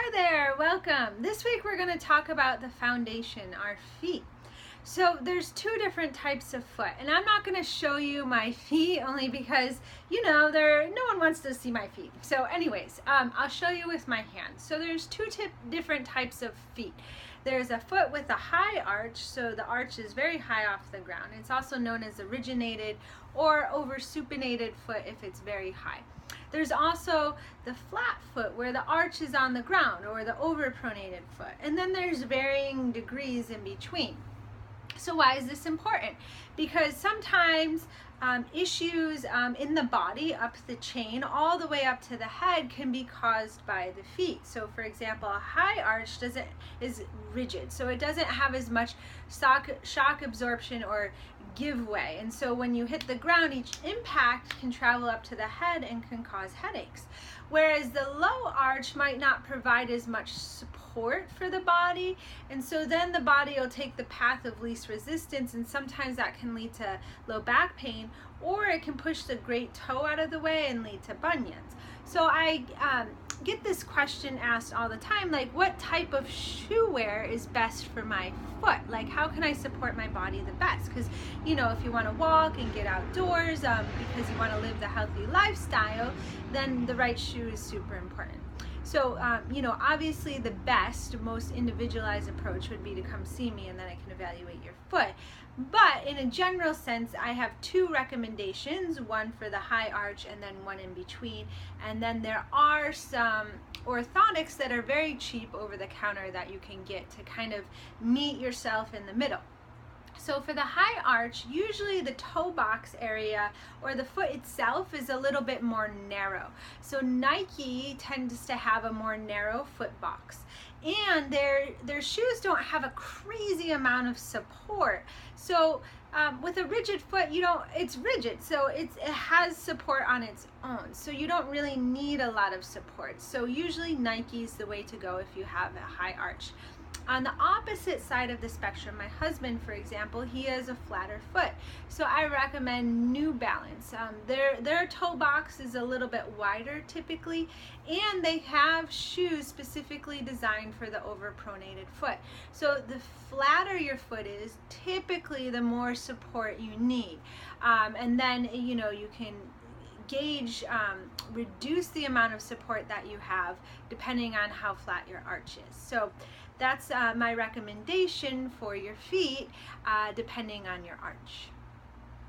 Hi there, welcome. This week we're going to talk about the foundation, our feet. So there's two different types of foot, and I'm not going to show you my feet only because, no one wants to see my feet. So anyways, I'll show you with my hands. So there's two different types of feet. There's a foot with a high arch, so the arch is very high off the ground. It's also known as originated or oversupinated foot if it's very high. There's also the flat foot where the arch is on the ground, or the overpronated foot. And then there's varying degrees in between. So why is this important? Because sometimes issues in the body, up the chain, all the way up to the head, can be caused by the feet. So for example, a high arch is rigid, so it doesn't have as much shock absorption or give way. And so when you hit the ground, each impact can travel up to the head and can cause headaches. Whereas the low arch might not provide as much support for the body, and so then the body will take the path of least resistance, and sometimes that can lead to low back pain, or it can push the great toe out of the way and lead to bunions. So I get this question asked all the time, like, what type of shoe wear is best for my foot? Like, how can I support my body the best? Because if you want to walk and get outdoors because you want to live the healthy lifestyle, then the right shoe is super important. So obviously the best, most individualized approach would be to come see me, and then I can evaluate your foot. But in a general sense, I have two recommendations, one for the high arch and then one in between. And then there are some orthotics that are very cheap over the counter that you can get to kind of meet yourself in the middle. So for the high arch, usually the toe box area or the foot itself is a little bit more narrow. So Nike tends to have a more narrow foot box, and their shoes don't have a crazy amount of support. So with a rigid foot, it's rigid, so it has support on its own. So you don't really need a lot of support. So usually Nike's the way to go if you have a high arch. On the opposite side of the spectrum, my husband, for example, he has a flatter foot. So I recommend New Balance. Their toe box is a little bit wider typically, and they have shoes specifically designed for the overpronated foot. So the flatter your foot is, typically the more support you need. And then, you can gauge, reduce the amount of support that you have depending on how flat your arch is. So that's my recommendation for your feet, depending on your arch.